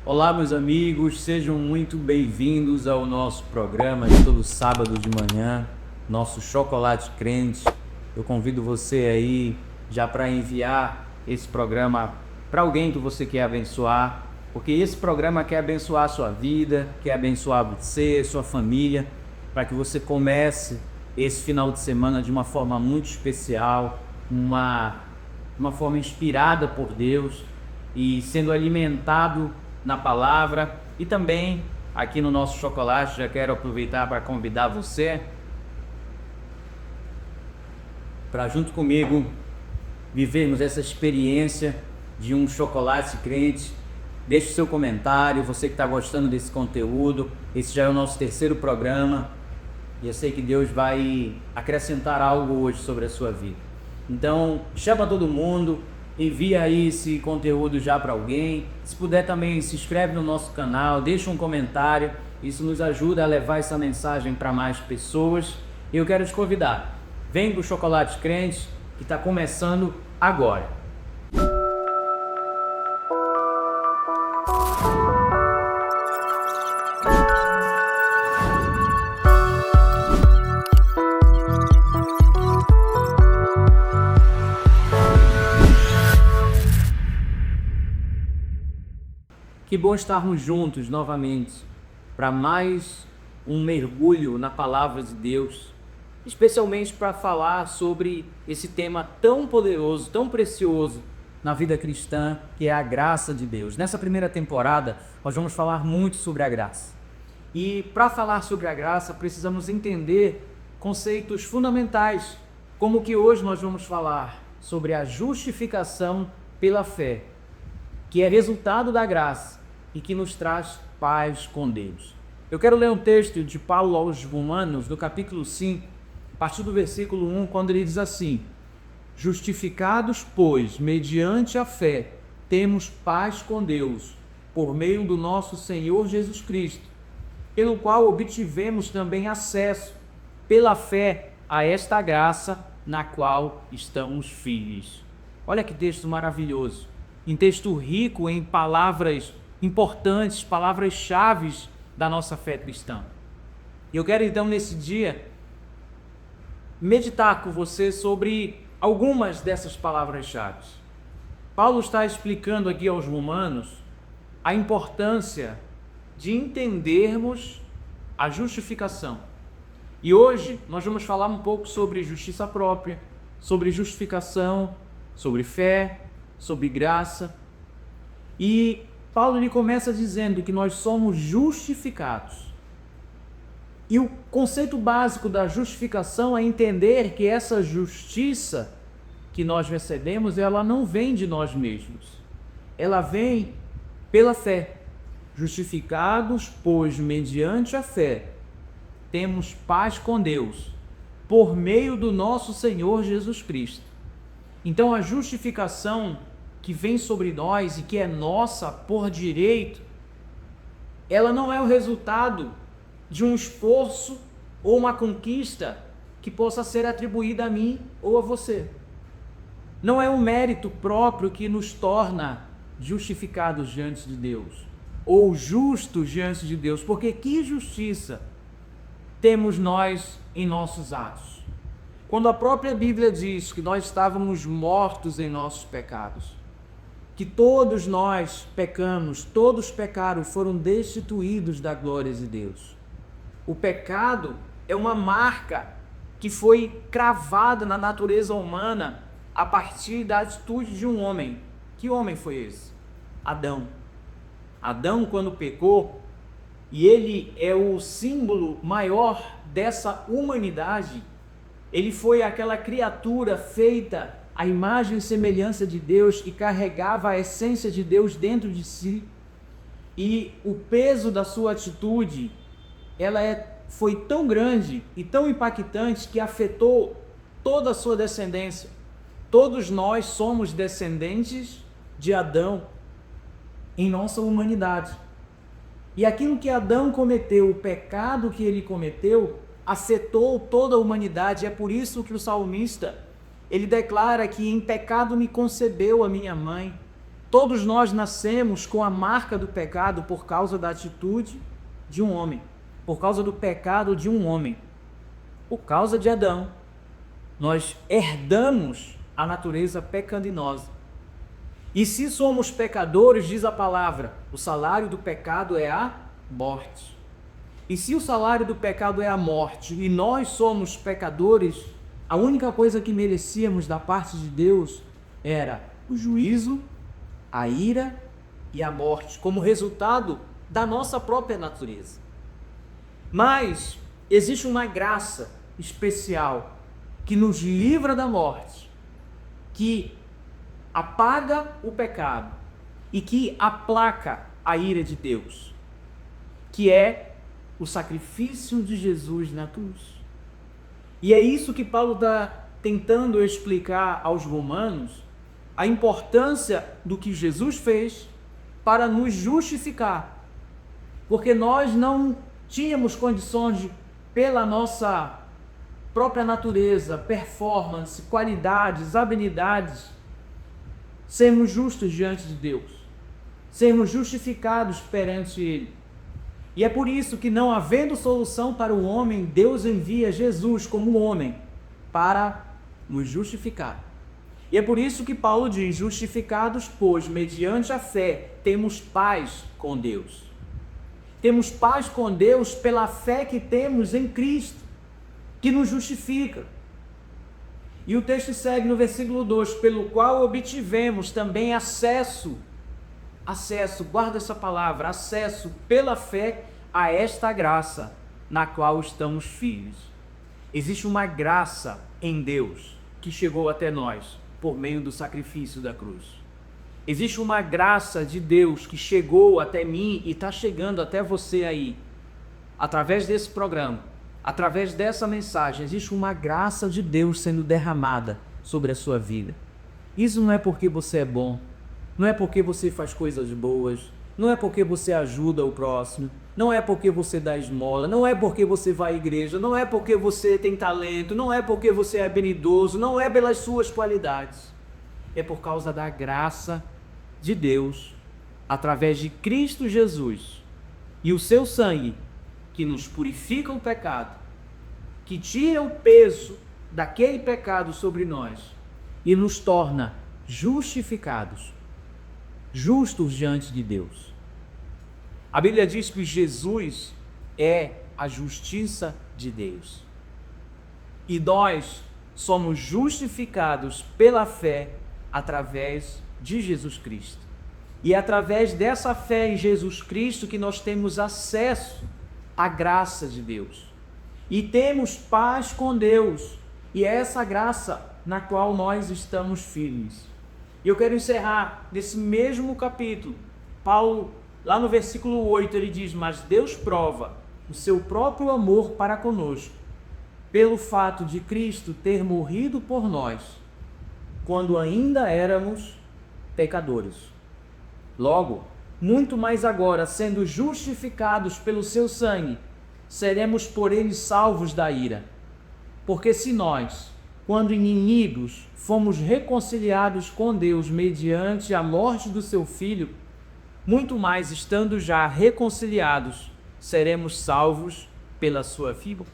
Olá, meus amigos, sejam muito bem-vindos ao nosso programa de todo sábado de manhã, nosso Chocolate Crente. Eu convido você aí já para enviar esse programa para alguém que você quer abençoar, porque esse programa quer abençoar a sua vida, quer abençoar você, sua família, para que você comece esse final de semana de uma forma muito especial, uma forma inspirada por Deus e sendo alimentado na palavra. E também aqui no nosso chocolate já quero aproveitar para convidar você para junto comigo vivermos essa experiência de um chocolate crente. Deixe o seu comentário, você que está gostando desse conteúdo. Esse já é o nosso terceiro programa e eu sei que Deus vai acrescentar algo hoje sobre a sua vida. Então chama todo mundo, envia aí esse conteúdo já para alguém. Se puder também se inscreve no nosso canal, deixa um comentário, isso nos ajuda a levar essa mensagem para mais pessoas. E eu quero te convidar, vem pro Chocolate Crente, que está começando agora. Que bom estarmos juntos novamente para mais um mergulho na palavra de Deus, especialmente para falar sobre esse tema tão poderoso, tão precioso na vida cristã, que é a graça de Deus. Nessa primeira temporada, nós vamos falar muito sobre a graça. E para falar sobre a graça, precisamos entender conceitos fundamentais, como que hoje nós vamos falar sobre a justificação pela fé, que é resultado da graça e que nos traz paz com Deus. Eu quero ler um texto de Paulo aos Romanos, no capítulo 5, a partir do versículo 1, quando ele diz assim: justificados, pois, mediante a fé, temos paz com Deus, por meio do nosso Senhor Jesus Cristo, pelo qual obtivemos também acesso, pela fé, a esta graça na qual estamos firmes. Olha que texto maravilhoso, um texto rico em palavras importantes, palavras-chave da nossa fé cristã. E eu quero então nesse dia meditar com você sobre algumas dessas palavras-chave. Paulo está explicando aqui aos romanos a importância de entendermos a justificação. E hoje nós vamos falar um pouco sobre justiça própria, sobre justificação, sobre fé, sobre graça. E Paulo ele começa dizendo que nós somos justificados. E o conceito básico da justificação é entender que essa justiça que nós recebemos, ela não vem de nós mesmos. Ela vem pela fé. Justificados, pois, mediante a fé, temos paz com Deus, por meio do nosso Senhor Jesus Cristo. Então a justificação que vem sobre nós e que é nossa por direito, ela não é o resultado de um esforço ou uma conquista que possa ser atribuída a mim ou a você. Não é um mérito próprio que nos torna justificados diante de Deus ou justos diante de Deus, porque que justiça temos nós em nossos atos? Quando a própria Bíblia diz que nós estávamos mortos em nossos pecados, que todos nós pecamos, todos pecaram, foram destituídos da glória de Deus. O pecado é uma marca que foi cravada na natureza humana a partir da atitude de um homem. Que homem foi esse? Adão. Adão, quando pecou, e ele é o símbolo maior dessa humanidade, ele foi aquela criatura feita à imagem e semelhança de Deus, que carregava a essência de Deus dentro de si, e o peso da sua atitude, foi tão grande e tão impactante que afetou toda a sua descendência. Todos nós somos descendentes de Adão em nossa humanidade. E aquilo que Adão cometeu, o pecado que ele cometeu, afetou toda a humanidade. É por isso que o salmista, ele declara que em pecado me concebeu a minha mãe. Todos nós nascemos com a marca do pecado por causa da atitude de um homem, por causa do pecado de um homem, por causa de Adão. Nós herdamos a natureza pecaminosa. E se somos pecadores, diz a palavra, o salário do pecado é a morte. E se o salário do pecado é a morte, e nós somos pecadores, a única coisa que merecíamos da parte de Deus era o juízo, a ira e a morte, como resultado da nossa própria natureza. Mas existe uma graça especial que nos livra da morte, que apaga o pecado e que aplaca a ira de Deus, que é o sacrifício de Jesus na cruz. E é isso que Paulo está tentando explicar aos romanos, a importância do que Jesus fez para nos justificar, porque nós não tínhamos condições de, pela nossa própria natureza, performance, qualidades, habilidades, sermos justos diante de Deus, sermos justificados perante Ele. E é por isso que, não havendo solução para o homem, Deus envia Jesus como homem para nos justificar. E é por isso que Paulo diz: justificados, pois, mediante a fé, temos paz com Deus. Temos paz com Deus pela fé que temos em Cristo, que nos justifica. E o texto segue no versículo 2, pelo qual obtivemos também acesso, guarda essa palavra, acesso pela fé a esta graça, na qual estamos firmes. Existe uma graça em Deus que chegou até nós por meio do sacrifício da cruz. Existe uma graça de Deus que chegou até mim e está chegando até você aí, através desse programa, através dessa mensagem. Existe uma graça de Deus sendo derramada sobre a sua vida. Isso não é porque você é bom, não é porque você faz coisas boas, não é porque você ajuda o próximo, não é porque você dá esmola, não é porque você vai à igreja, não é porque você tem talento, não é porque você é habilidoso, não é pelas suas qualidades. É por causa da graça de Deus, através de Cristo Jesus e o seu sangue, que nos purifica o pecado, que tira o peso daquele pecado sobre nós e nos torna justificados, justos diante de Deus. A Bíblia diz que Jesus é a justiça de Deus. E nós somos justificados pela fé através de Jesus Cristo. E é através dessa fé em Jesus Cristo que nós temos acesso à graça de Deus. E temos paz com Deus. E é essa graça na qual nós estamos firmes. E eu quero encerrar nesse mesmo capítulo. Paulo, lá no versículo 8, ele diz: mas Deus prova o seu próprio amor para conosco, pelo fato de Cristo ter morrido por nós, quando ainda éramos pecadores. Logo, muito mais agora, sendo justificados pelo seu sangue, seremos por ele salvos da ira. Porque se nós, quando inimigos, fomos reconciliados com Deus mediante a morte do seu Filho, muito mais, estando já reconciliados, seremos salvos pela sua vida.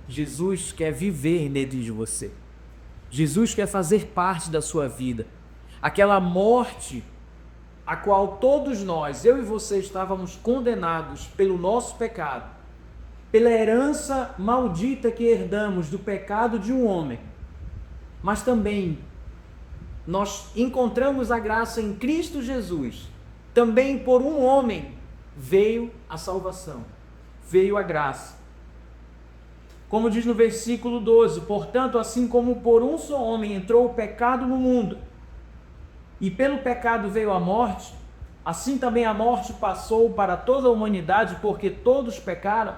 Jesus quer viver dentro de você. Jesus quer fazer parte da sua vida. Aquela morte a qual todos nós, eu e você, estávamos condenados pelo nosso pecado, pela herança maldita que herdamos do pecado de um homem, mas também nós encontramos a graça em Cristo Jesus. Também por um homem veio a salvação, veio a graça. Como diz no versículo 12, portanto, assim como por um só homem entrou o pecado no mundo, e pelo pecado veio a morte, assim também a morte passou para toda a humanidade, porque todos pecaram.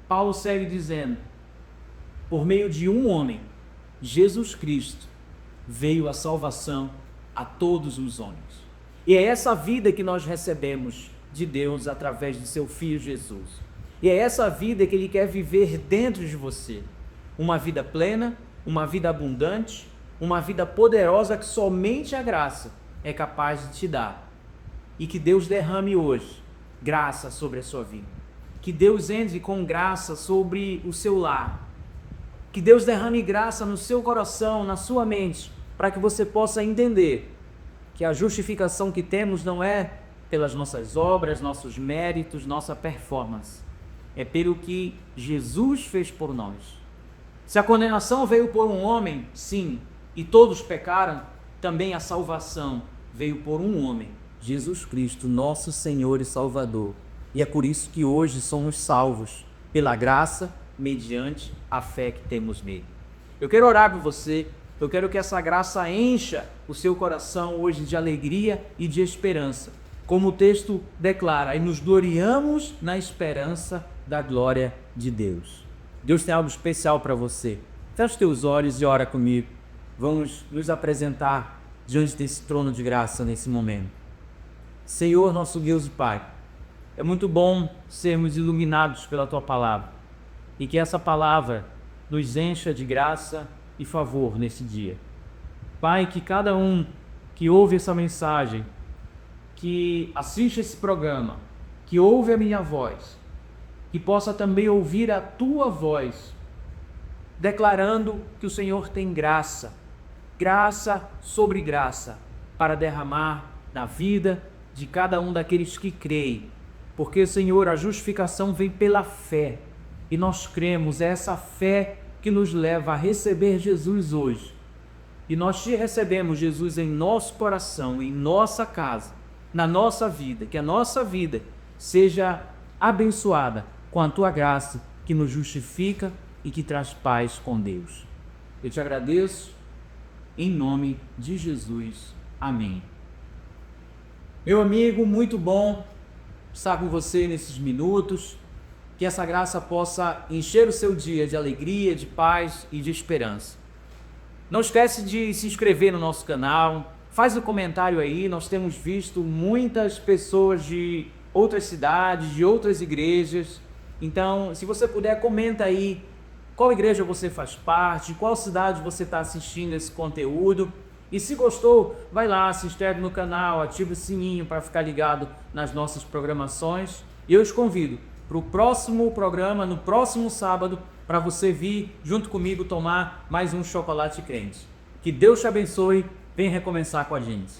Paulo segue dizendo: por meio de um homem, Jesus Cristo, veio a salvação a todos os homens. E é essa vida que nós recebemos de Deus através de seu Filho Jesus. E é essa vida que Ele quer viver dentro de você. Uma vida plena, uma vida abundante, uma vida poderosa que somente a graça é capaz de te dar. E que Deus derrame hoje graça sobre a sua vida. Que Deus entre com graça sobre o seu lar. Que Deus derrame graça no seu coração, na sua mente, para que você possa entender que a justificação que temos não é pelas nossas obras, nossos méritos, nossa performance. É pelo que Jesus fez por nós. Se a condenação veio por um homem, sim, e todos pecaram, também a salvação veio por um homem, Jesus Cristo, nosso Senhor e Salvador. E é por isso que hoje somos salvos, pela graça, mediante a fé que temos nele. Eu quero orar por você, eu quero que essa graça encha o seu coração hoje de alegria e de esperança. Como o texto declara, e nos gloriamos na esperança da glória de Deus. Deus tem algo especial para você. Feche os teus olhos e ora comigo. Vamos nos apresentar diante desse trono de graça nesse momento. Senhor, nosso Deus e Pai, é muito bom sermos iluminados pela Tua palavra e que essa palavra nos encha de graça e favor nesse dia. Pai, que cada um que ouve essa mensagem, que assiste esse programa, que ouve a minha voz, que possa também ouvir a Tua voz, declarando que o Senhor tem graça, graça sobre graça, para derramar na vida de cada um daqueles que creem. Porque, Senhor, a justificação vem pela fé, e nós cremos, é essa fé que nos leva a receber Jesus hoje. E nós te recebemos, Jesus, em nosso coração, em nossa casa, na nossa vida, que a nossa vida seja abençoada com a Tua graça, que nos justifica e que traz paz com Deus. Eu te agradeço, em nome de Jesus. Amém. Meu amigo, muito bom estar com você nesses minutos, que essa graça possa encher o seu dia de alegria, de paz e de esperança. Não esquece de se inscrever no nosso canal, faz um comentário aí, nós temos visto muitas pessoas de outras cidades, de outras igrejas, então se você puder, comenta aí qual igreja você faz parte, qual cidade você está assistindo esse conteúdo. E se gostou, vai lá, se inscreve no canal, ativa o sininho para ficar ligado nas nossas programações. E eu te convido para o próximo programa, no próximo sábado, para você vir junto comigo tomar mais um chocolate crente. Que Deus te abençoe, vem recomeçar com a gente.